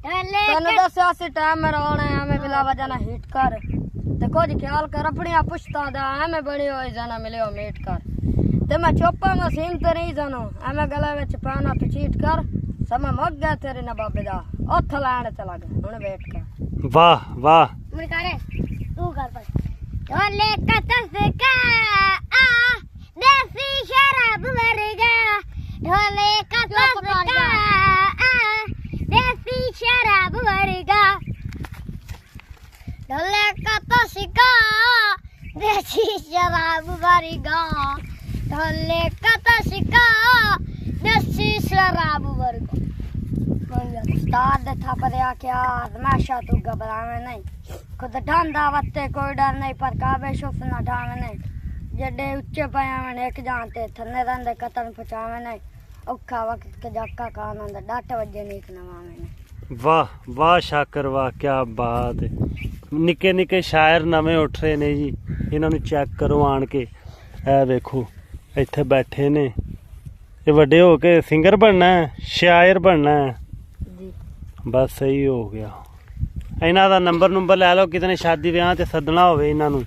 तने दस्या सी टाइम मेरा आना है हमें बिला वजह ना हिट कर ते कुछ ख्याल कर अपनी पुछता दा हमें बड़ी होई जाना मिले हो मीट कर ते मैं चोपा मशीन ते नहीं जानो हमें गले विच पाना पचीट कर समय मुक गया तेरे ना बाबे दा ओथ लाण चला गया हुन वेट कर वाह वाह मुझे करे तू कर पर ढोले कतस का देसी शराब वर्गा ढोले कतस का देसी शराब वर्गा ढोले कतस का देसी शराब वर्गा ढोले कतस का देसी शराब वर्गा उस्ताद था पर क्या तमाशा तू घबरावे नहीं खुद ढांदा वत्ते कोई डर नहीं पर काबे शुफ ना ढावे नहीं जडे उच्चे पायावन एक जानते थन्ने रंदे कतन पचावे नहीं औखा वक्त के जक्का कान अंदर डाट वजे नीक नवावे नहीं वाह वाह शाकर वाह क्या बात है निके निके शायर नवे उठ रहे ने जी इन्हां नूं चेक करो आण के ए वेखो इत्थे बैठे ने ये वड्डे हो के सिंगर बनना है शायर बनना है जी बस सही हो गया इन्हां दा नंबर लै लो कितने शादी ब्याह ते सदना होवे इन्हां नूं